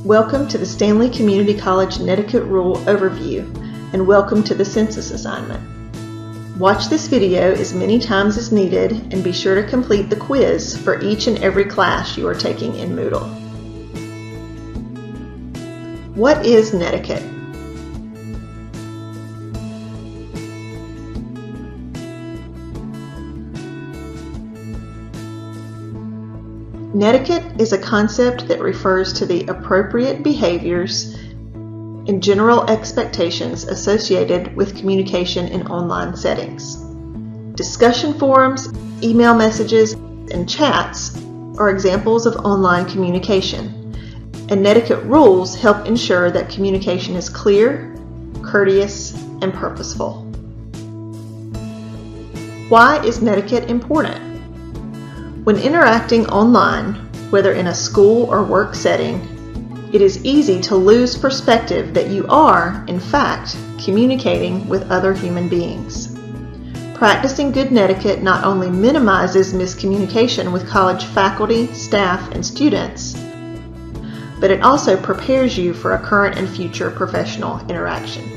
Welcome to the Stanley Community College Netiquette Rule Overview, and welcome to the census assignment. Watch this video as many times as needed and be sure to complete the quiz for each and every class you are taking in Moodle. What is Netiquette? Netiquette is a concept that refers to the appropriate behaviors and general expectations associated with communication in online settings. Discussion forums, email messages, and chats are examples of online communication, and Netiquette rules help ensure that communication is clear, courteous, and purposeful. Why is Netiquette important? When interacting online, whether in a school or work setting, it is easy to lose perspective that you are, in fact, communicating with other human beings. Practicing good netiquette not only minimizes miscommunication with college faculty, staff, and students, but it also prepares you for a current and future professional interaction.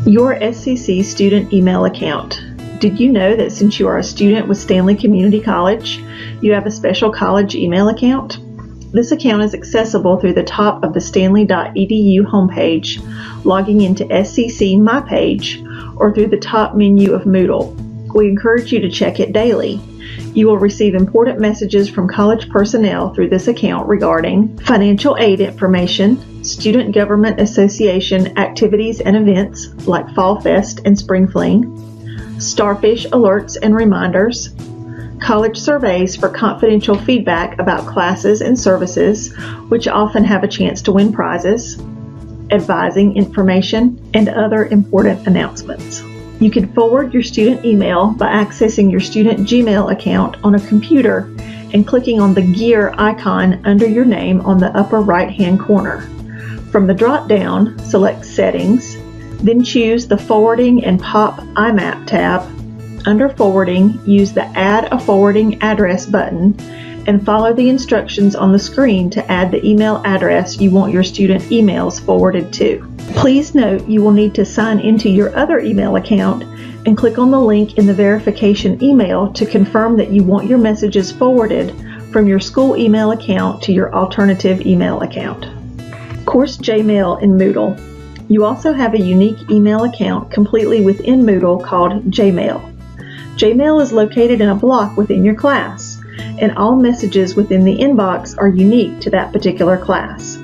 Your SCC student email account. Did you know that since you are a student with Stanley Community College, you have a special college email account? This account is accessible through the top of the stanley.edu homepage, logging into SCC My Page, or through the top menu of Moodle. We encourage you to check it daily. You will receive important messages from college personnel through this account regarding financial aid information, Student Government Association activities and events like Fall Fest and Spring Fling, Starfish alerts and reminders, college surveys for confidential feedback about classes and services, which often have a chance to win prizes, advising information, and other important announcements. You can forward your student email by accessing your student Gmail account on a computer and clicking on the gear icon under your name on the upper right-hand corner. From the drop-down, select Settings, then choose the Forwarding and Pop IMAP tab. Under Forwarding, use the Add a Forwarding Address button and follow the instructions on the screen to add the email address you want your student emails forwarded to. Please note you will need to sign into your other email account and click on the link in the verification email to confirm that you want your messages forwarded from your school email account to your alternative email account. Course Jmail in Moodle. You also have a unique email account completely within Moodle called Jmail. Jmail is located in a block within your class, and all messages within the inbox are unique to that particular class.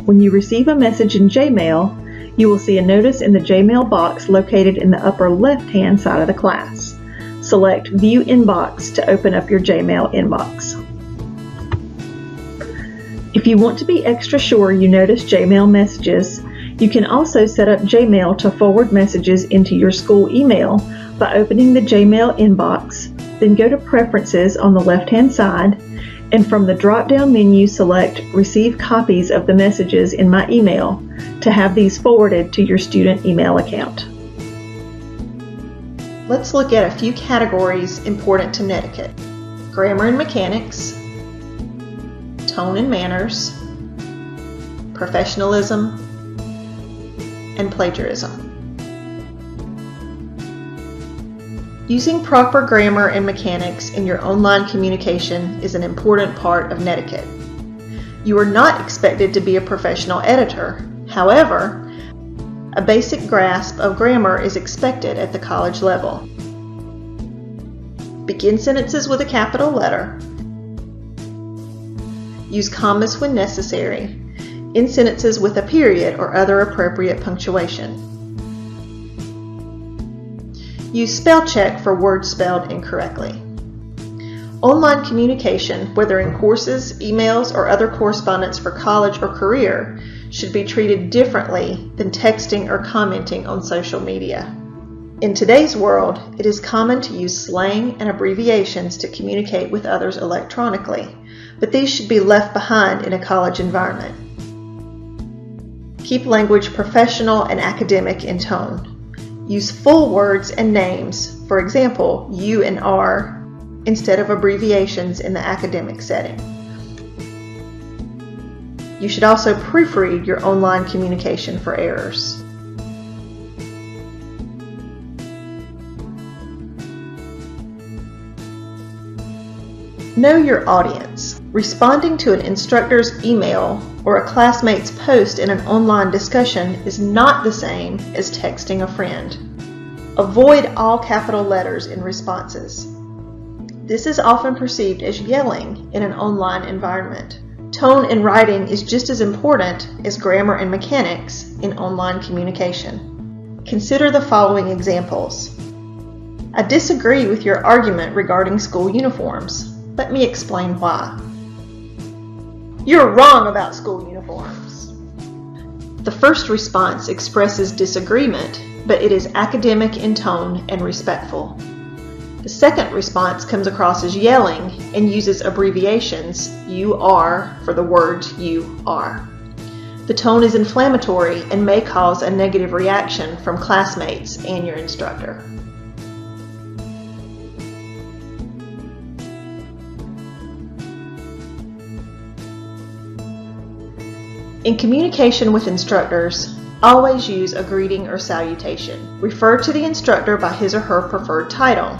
When you receive a message in Jmail, you will see a notice in the Jmail box located in the upper left-hand side of the class. Select View Inbox to open up your Jmail inbox. If you want to be extra sure you notice Jmail messages, you can also set up Jmail to forward messages into your school email by opening the Jmail inbox, then go to Preferences on the left-hand side, and from the drop-down menu select Receive copies of the messages in my email to have these forwarded to your student email account. Let's look at a few categories important to netiquette: grammar and mechanics, tone and manners, professionalism, and plagiarism. Using proper grammar and mechanics in your online communication is an important part of netiquette. You are not expected to be a professional editor. However, a basic grasp of grammar is expected at the college level. Begin sentences with a capital letter. Use commas when necessary. End sentences with a period or other appropriate punctuation. Use spell check for words spelled incorrectly. Online communication, whether in courses, emails, or other correspondence for college or career, should be treated differently than texting or commenting on social media. In today's world, it is common to use slang and abbreviations to communicate with others electronically, but these should be left behind in a college environment. Keep language professional and academic in tone. Use full words and names, for example, you and are, instead of abbreviations in the academic setting. You should also proofread your online communication for errors. Know your audience. Responding to an instructor's email or a classmate's post in an online discussion is not the same as texting a friend. Avoid all capital letters in responses. This is often perceived as yelling in an online environment. Tone in writing is just as important as grammar and mechanics in online communication. Consider the following examples. I disagree with your argument regarding school uniforms. Let me explain why. You're wrong about school uniforms. The first response expresses disagreement, but it is academic in tone and respectful. The second response comes across as yelling and uses abbreviations, you are, for the word you are. The tone is inflammatory and may cause a negative reaction from classmates and your instructor. In communication with instructors, always use a greeting or salutation. Refer to the instructor by his or her preferred title.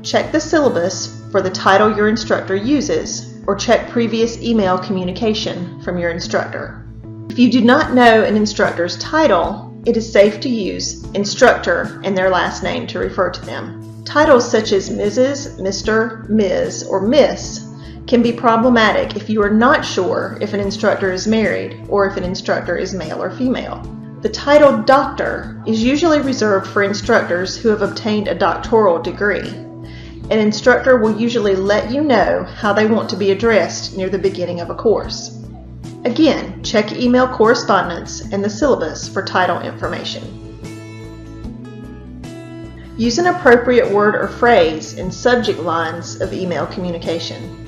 Check the syllabus for the title your instructor uses, or check previous email communication from your instructor. If you do not know an instructor's title, it is safe to use instructor and their last name to refer to them. Titles such as Mrs., Mr., Ms., or Miss can be problematic if you are not sure if an instructor is married or if an instructor is male or female. The title doctor is usually reserved for instructors who have obtained a doctoral degree. An instructor will usually let you know how they want to be addressed near the beginning of a course. Again, check email correspondence and the syllabus for title information. Use an appropriate word or phrase in subject lines of email communication.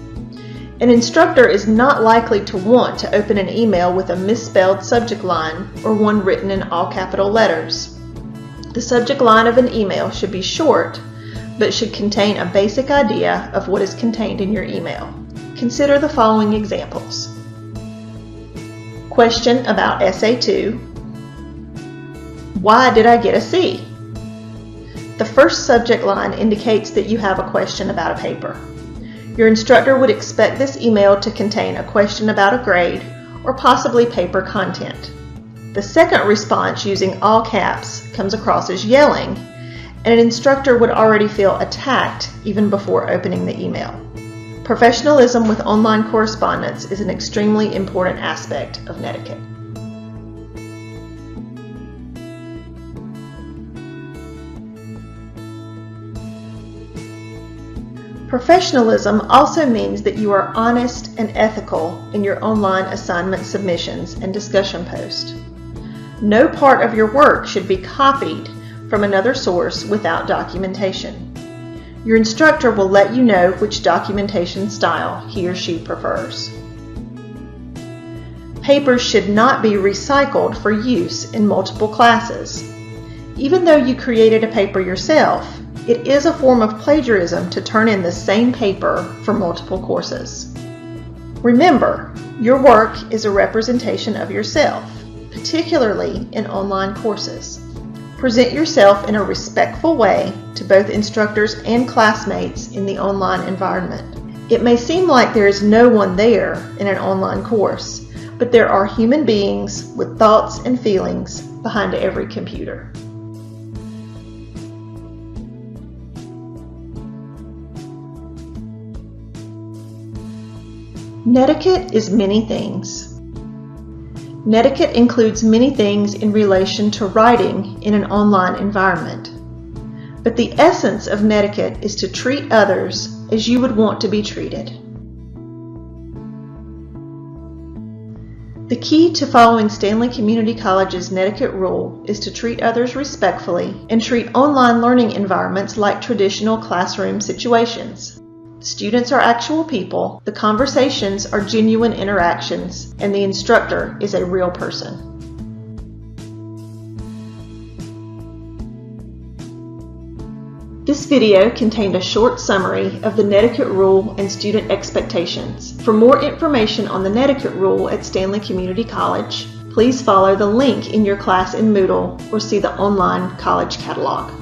An instructor is not likely to want to open an email with a misspelled subject line or one written in all capital letters. The subject line of an email should be short, but should contain a basic idea of what is contained in your email. Consider the following examples. Question about Essay 2. Why did I get a C? The first subject line indicates that you have a question about a paper. Your instructor would expect this email to contain a question about a grade or possibly paper content. The second response using all caps comes across as yelling, and an instructor would already feel attacked even before opening the email. Professionalism with online correspondence is an extremely important aspect of Netiquette. Professionalism also means that you are honest and ethical in your online assignment submissions and discussion posts. No part of your work should be copied from another source without documentation. Your instructor will let you know which documentation style he or she prefers. Papers should not be recycled for use in multiple classes. Even though you created a paper yourself, it is a form of plagiarism to turn in the same paper for multiple courses. Remember, your work is a representation of yourself, particularly in online courses. Present yourself in a respectful way to both instructors and classmates in the online environment. It may seem like there is no one there in an online course, but there are human beings with thoughts and feelings behind every computer. Netiquette is many things. Netiquette includes many things in relation to writing in an online environment. But the essence of netiquette is to treat others as you would want to be treated. The key to following Stanley Community College's Netiquette rule is to treat others respectfully and treat online learning environments like traditional classroom situations. Students are actual people, the conversations are genuine interactions, and the instructor is a real person. This video contained a short summary of the Netiquette Rule and student expectations. For more information on the Netiquette Rule at Stanley Community College, please follow the link in your class in Moodle or see the online college catalog.